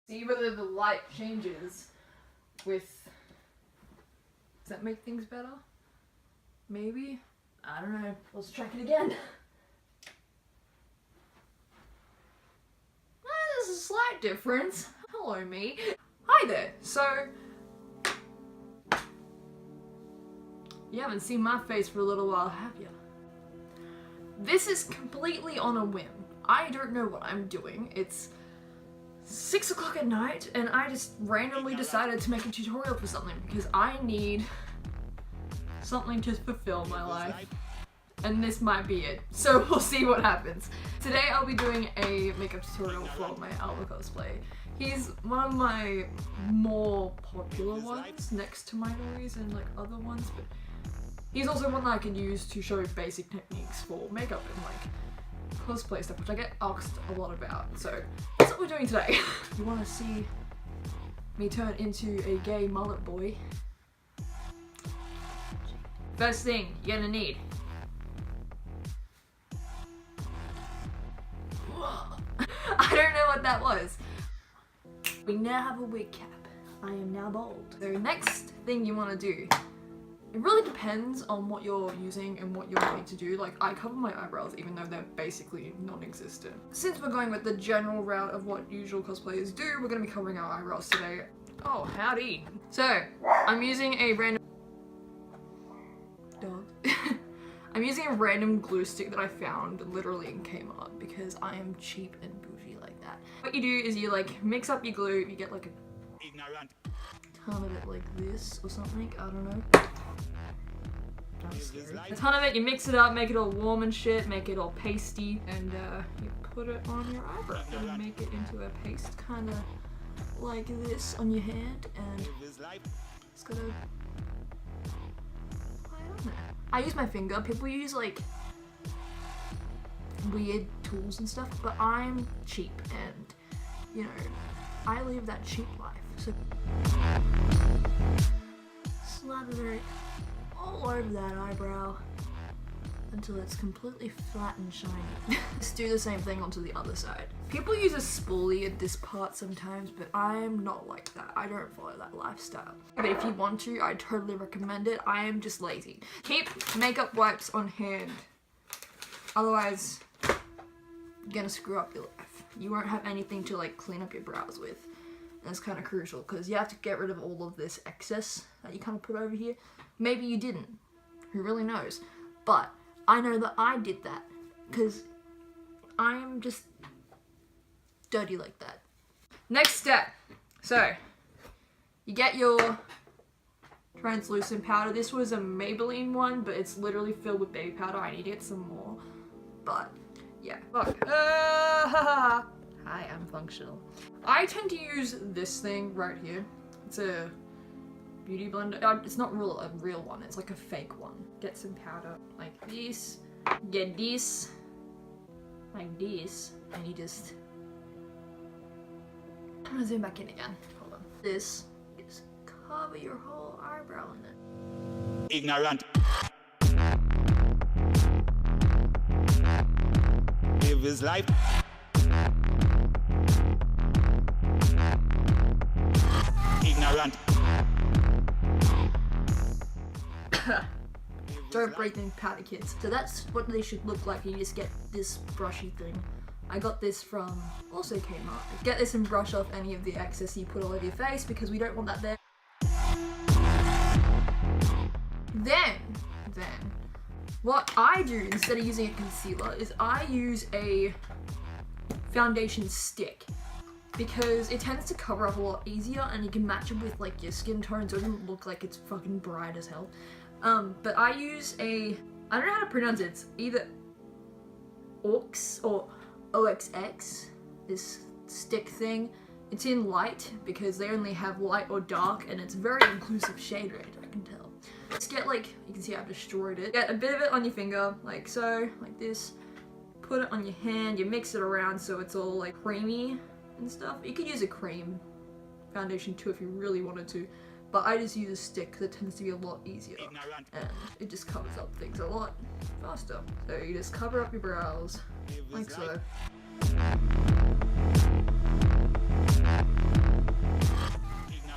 See whether the light changes with... Does that make things better? Maybe? I don't know. Let's check it again. There's a slight difference. Hello, me. Hi there. So, you haven't seen my face for a little while, have you? This is completely on a whim. I don't know what I'm doing. It's 6 o'clock at night and I just randomly decided to make a tutorial for something because I need something to fulfill my life. And this might be it. So we'll see what happens. Today I'll be doing a makeup tutorial for my Aoba cosplay. He's one of my more popular ones next to my Noise and like other ones, but he's also one that I can use to show basic techniques for makeup and like cosplay stuff, which I get asked a lot about. So that's what we're doing today. You want to see me turn into a gay mullet boy? First thing you're gonna need. I don't know what that was. We now have a wig cap. I am now bald. So next thing you want to do, it really depends on what you're using and what you're wanting to do. Like, I cover my eyebrows even though they're basically non-existent. Since we're going with the general route of what usual cosplayers do, we're going to be covering our eyebrows today. Oh, howdy. So, I'm using a random... dog. I'm using a random glue stick that I found literally in Kmart because I am cheap and bougie like that. What you do is you like mix up your glue, you get like a ton of it like this or something, I don't know. A ton of it, you mix it up, make it all warm and shit, make it all pasty, and you put it on your eyebrow and make it into a paste kind of like this on your hand, and it's gotta apply on there. I use my finger. People use like weird tools and stuff, but I'm cheap and, you know, I live that cheap life. So slather it all over that eyebrow until it's completely flat and shiny. Let's do the same thing onto the other side. People use a spoolie at this part sometimes, but I'm not like that. I don't follow that lifestyle. But if you want to, I totally recommend it. I am just lazy. Keep makeup wipes on hand. Otherwise, you're gonna screw up your life. You won't have anything to like clean up your brows with. And it's kind of crucial because you have to get rid of all of this excess that you kind of put over here. Maybe you didn't. Who really knows? But I know that I did that because I'm just dirty like that. Next step. So, you get your translucent powder. This was a Maybelline one, but it's literally filled with baby powder. I need to get some more. But, yeah. Fuck. Hi, I'm functional. I tend to use this thing right here. It's a beauty blender. It's not a real one. It's like a fake one. Get some powder like this. Get this like this, and you just... I'm gonna zoom back in again. Hold on. This, just cover your whole eyebrow in it. Ignorant. Live his life. Ignorant. Don't breathe in powder, kids. So that's what they should look like. You just get this brushy thing. I got this from also Kmart. Get this and brush off any of the excess you put all over your face because we don't want that there. Then, what I do instead of using a concealer is I use a foundation stick because it tends to cover up a lot easier and you can match it with like your skin tone so it doesn't look like it's fucking bright as hell. But I use I don't know how to pronounce it. It's either Ox or OXX, this stick thing. It's in light because they only have light or dark and it's very inclusive shade rate, I can tell. Just get like, you can see I've destroyed it. Get a bit of it on your finger, like so, like this. Put it on your hand, you mix it around so it's all like creamy and stuff. You could use a cream foundation too if you really wanted to. But I just use a stick because it tends to be a lot easier and it just covers up things a lot faster. So you just cover up your brows like so.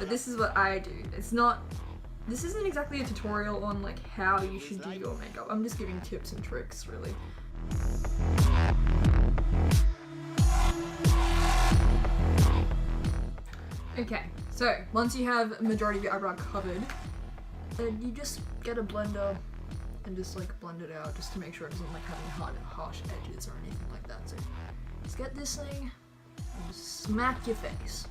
but this is what I do. This isn't exactly a tutorial on like how you should do your makeup. I'm just giving tips and tricks, really. Okay, so once you have a majority of your eyebrow covered, you just get a blender and just like blend it out just to make sure it doesn't like have any harsh edges or anything like that. So just get this thing and just smack your face.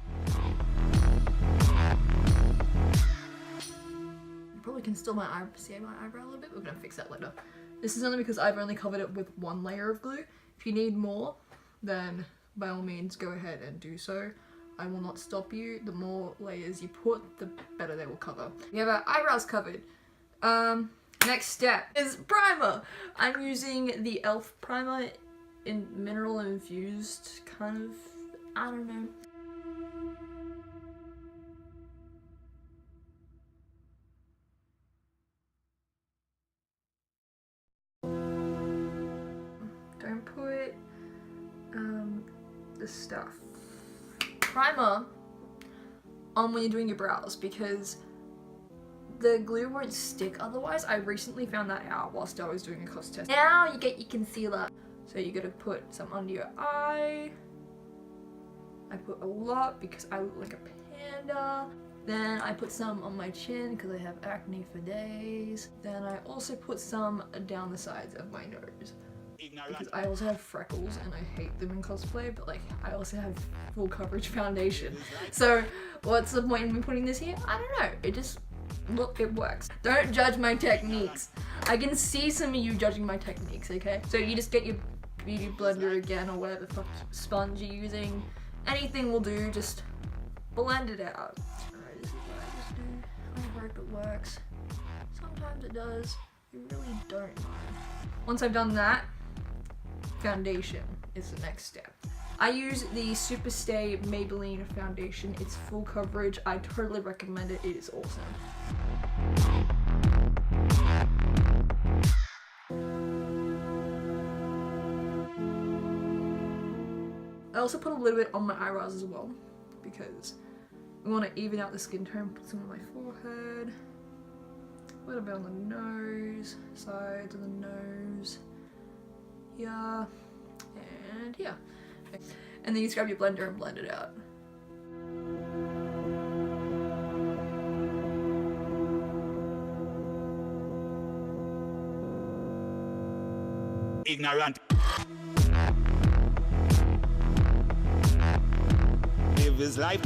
You probably can still see my eyebrow a little bit. We're gonna fix that later. This is only because I've only covered it with one layer of glue. If you need more, then by all means go ahead and do so. I will not stop you. The more layers you put, the better they will cover. We have our eyebrows covered. Next step is primer. I'm using the e.l.f. primer in mineral infused kind of, I don't know. Don't put the stuff. Primer on when you're doing your brows because the glue won't stick otherwise. I recently found that out whilst I was doing a cost test. Now you get your concealer. So you gotta put some under your eye. I put a lot because I look like a panda. Then I put some on my chin because I have acne for days. Then I also put some down the sides of my nose. Because I also have freckles and I hate them in cosplay, but like I also have full coverage foundation. So what's the point in me putting this here? I don't know. It just, look, it works. Don't judge my techniques. I can see some of you judging my techniques, okay? So you just get your beauty blender again or whatever the fuck sponge you're using. Anything will do, just blend it out. Alright, this is what I just do. I hope it works. Sometimes it does. You really don't know. Once I've done that, foundation is the next step. I use the Superstay Maybelline foundation. It's full coverage. I totally recommend it. It is awesome. I also put a little bit on my eyebrows as well because we want to even out the skin tone. Put some on my forehead, a little bit on the nose, sides of the nose, here, and here. And then you just grab your blender and blend it out. Ignorant. Live his life.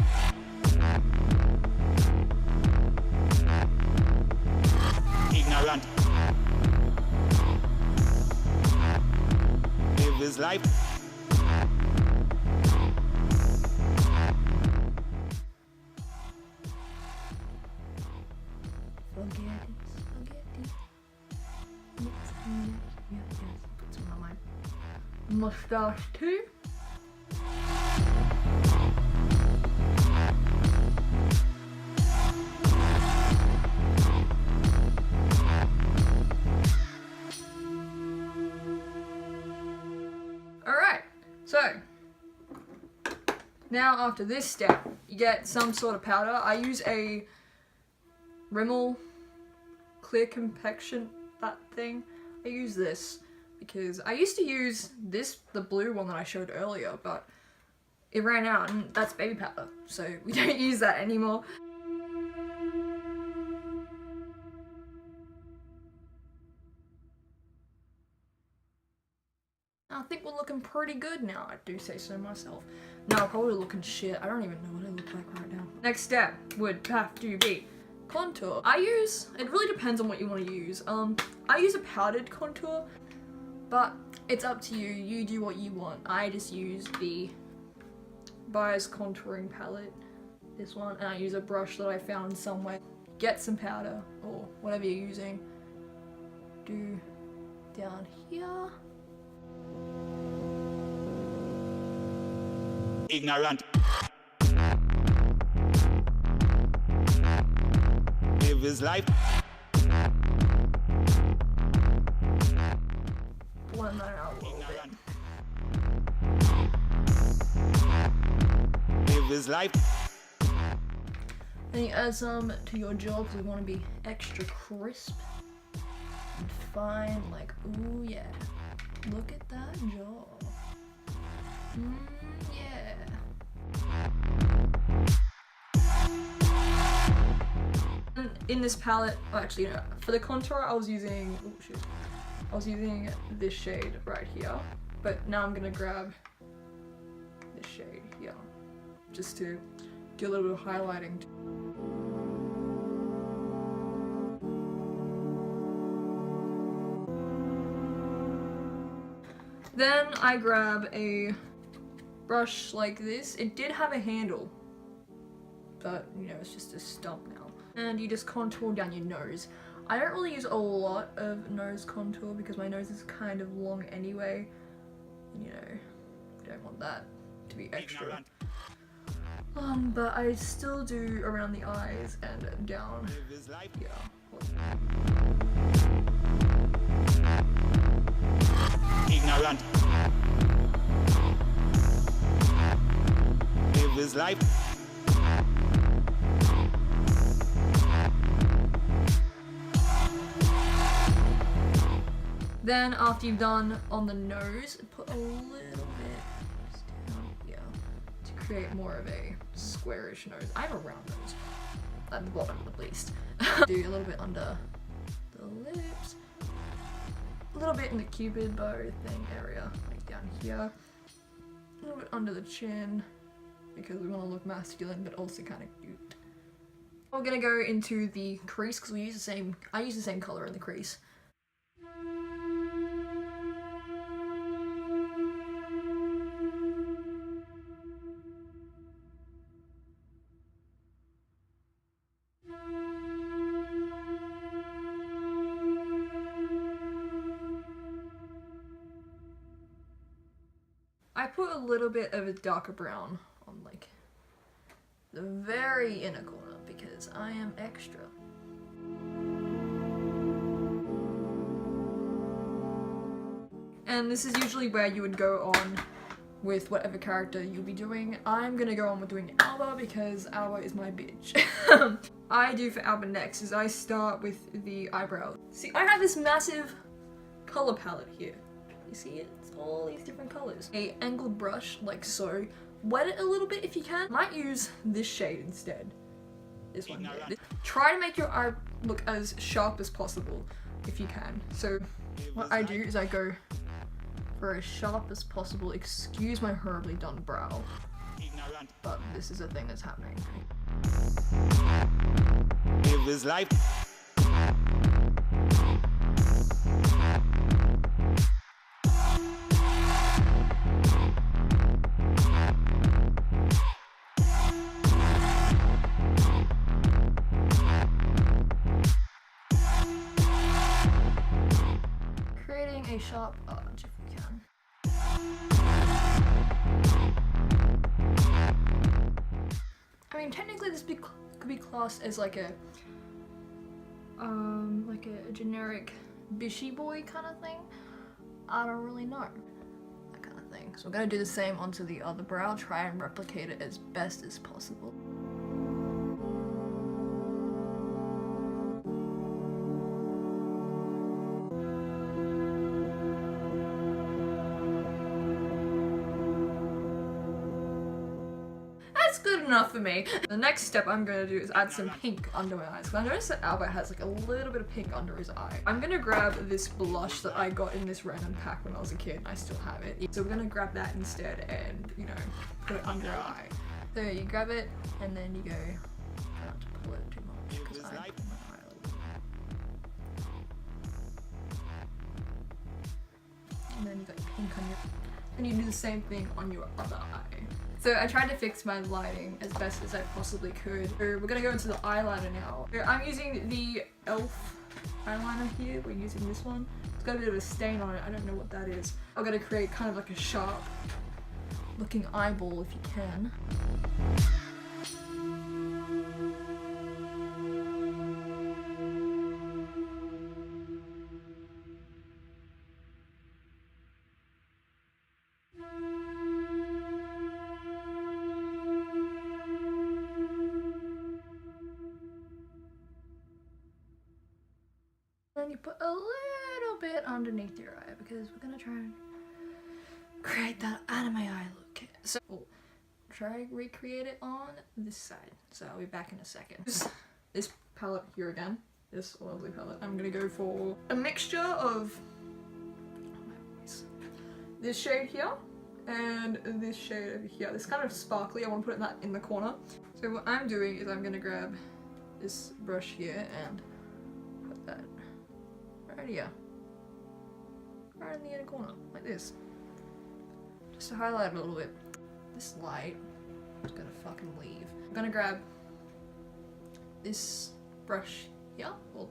Ignorant. Live his life. Spaghetti. Yes. Put some on my mustache too. Alright, so now after this step, you get some sort of powder. I use a Rimmel Clear Compaction, that thing. I use this because I used to use this, the blue one that I showed earlier, but it ran out and that's baby powder, so we don't use that anymore. I think we're looking pretty good now, I do say so myself. No, I'm probably looking shit. I don't even know what I look like right now. Next step would have to be contour. It really depends on what you want to use. I use a powdered contour, but it's up to you. You do what you want. I just use the Bias contouring palette, this one, and I use a brush that I found somewhere. Get some powder, or whatever you're using. Do down here. Ignorant. Live his life. Blend that out a little bit. Live his life. Then you add some to your jaw because we want to be extra crisp and fine. Like, ooh yeah. Look at that jaw. Yeah. In this palette, oh, actually, no, for the contour, I was using, oh shoot, I was using this shade right here, but now I'm gonna grab this shade here, just to do a little bit of highlighting. Then I grab a brush like this. It did have a handle, but you know, it's just a stump now. And you just contour down your nose. I don't really use a lot of nose contour because my nose is kind of long anyway. You know, we don't want that to be extra. But I still do around the eyes and down. Yeah. Ignorant. Live his life. Then after you've done on the nose, put a little bit down here to create more of a squarish nose. I have a round nose, at the bottom at least. Do a little bit under the lips, a little bit in the cupid bow thing area, like down here, a little bit under the chin, because we want to look masculine but also kind of cute. We're gonna go into the crease because I use the same color in the crease. I put a little bit of a darker brown on like the very inner corner because I am extra. And this is usually where you would go on with whatever character you'll be doing. I'm gonna go on with doing Aoba because Aoba is my bitch. I do for Aoba next is I start with the eyebrow. See, I have this massive color palette here. You see it? It's all these different colors. A angled brush, like so. Wet it a little bit if you can. Might use this shade instead. This one here. Try to make your eye look as sharp as possible if you can. So what I do is I go for as sharp as possible. Excuse my horribly done brow. But this is a thing that's happening. Live his life. Creating a sharp edge if we can. I mean, technically this could be classed as like a generic bishy boy kind of thing. I don't really know. That kind of thing. So I'm gonna do the same onto the other brow, try and replicate it as best as possible. That's good enough for me. The next step I'm gonna do is add some pink under my eyes. Because I noticed that Albert has like a little bit of pink under his eye. I'm gonna grab this blush that I got in this random pack when I was a kid. I still have it. So we're gonna grab that instead and, you know, put it under our eye. So you grab it and then you go, try not to pull it too much because I pull my eye a little bit. And then you got pink on your, and you do the same thing on your other eye. So I tried to fix my lighting as best as I possibly could. So we're gonna go into the eyeliner now. So I'm using the e.l.f. eyeliner here. We're using this one. It's got a bit of a stain on it. I don't know what that is. I'm gonna create kind of like a sharp looking eyeball if you can. then you put a little bit underneath your eye because we're gonna try and create that anime eye look. So we'll try to recreate it on this side. So I'll be back in a second. This palette here again, this lovely palette. I'm gonna go for a mixture of this shade here and this shade over here. This kind of sparkly, I want to put that in the corner. So what I'm doing is I'm gonna grab this brush here and put that right here. Right in the inner corner, like this. Just to highlight it a little bit. This light is gonna fucking leave. I'm gonna grab this brush here, or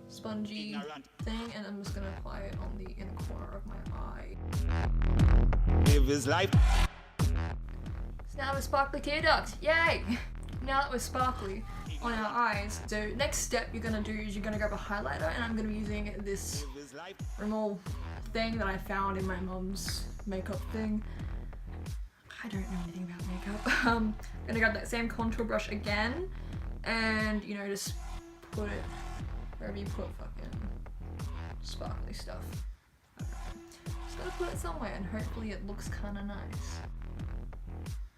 spongy thing, and I'm just gonna apply it on the inner corner of my eye. Live his life. So now we're sparkly tear ducts, yay! Now that we're sparkly on our eyes, so next step you're gonna do is you're gonna grab a highlighter, and I'm gonna be using this Rimmel thing that I found in my mum's makeup thing. I don't know anything about makeup. I'm gonna grab that same contour brush again, and you know, just put it wherever you put fucking sparkly stuff. Just gotta put it somewhere, and hopefully it looks kind of nice.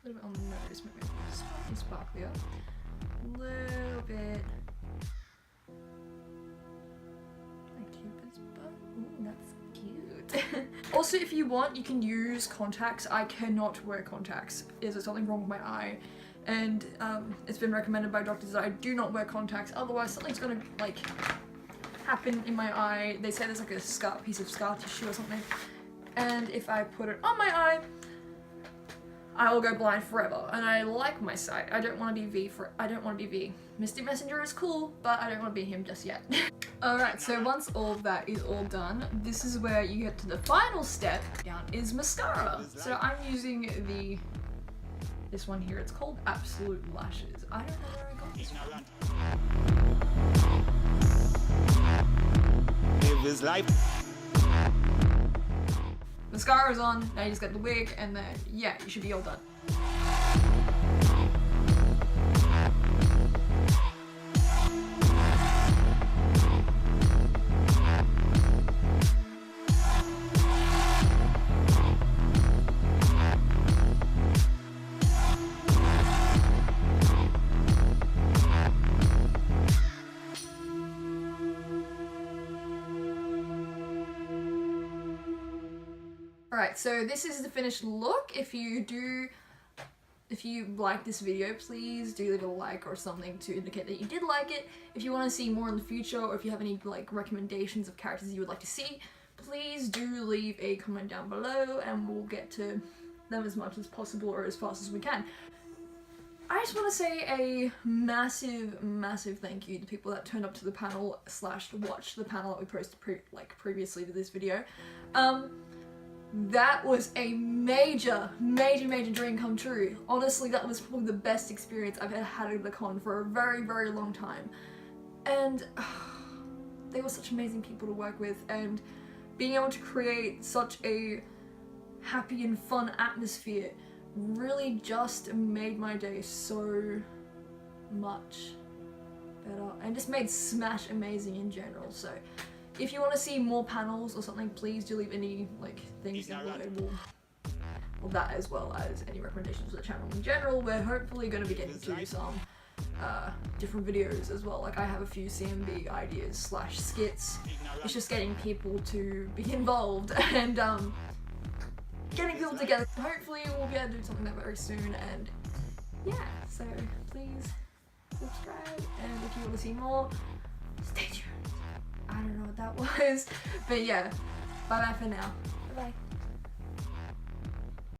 A little bit on the nose, maybe slightly sparklier. A little bit. Like Cupid's bow. Ooh, that's cute. Also, if you want, you can use contacts. I cannot wear contacts. There's something wrong with my eye. And it's been recommended by doctors that I do not wear contacts, otherwise something's gonna like happen in my eye. They say there's like a piece of scar tissue or something, and if I put it on my eye, I will go blind forever. And I like my sight. I don't want to be V. I don't want to be V. Mystic Messenger is cool, but I don't want to be him just yet. Alright, so once all of that is all done, this is where you get to the final step down is mascara. So I'm using this one here. It's called Absolute Lashes. I don't know where I got this from. Live his life. Mascara's on, now you just get the wig, and then yeah, you should be all done. Alright, so this is the finished look. If you like this video, please do leave a like or something to indicate that you did like it. If you want to see more in the future, or if you have any like recommendations of characters you would like to see, please do leave a comment down below and we'll get to them as much as possible or as fast as we can. I just want to say a massive, massive thank you to people that turned up to the panel / watched the panel that we posted previously to this video. That was a major, major, major dream come true. Honestly, that was probably the best experience I've ever had at the con for a very, very long time. And they were such amazing people to work with, and being able to create such a happy and fun atmosphere really just made my day so much better, and just made Smash amazing in general. So if you want to see more panels or something, please do leave any like things below. Well, that as well as any recommendations for the channel in general. We're hopefully going to be getting to some different videos as well. Like I have a few CMB ideas / skits. It's just getting people to be involved and getting people together. Hopefully we'll be able to do something that very soon, and yeah, so please subscribe, and if you want to see more, stay tuned. I don't know what that was, but yeah, bye bye for now. Bye bye.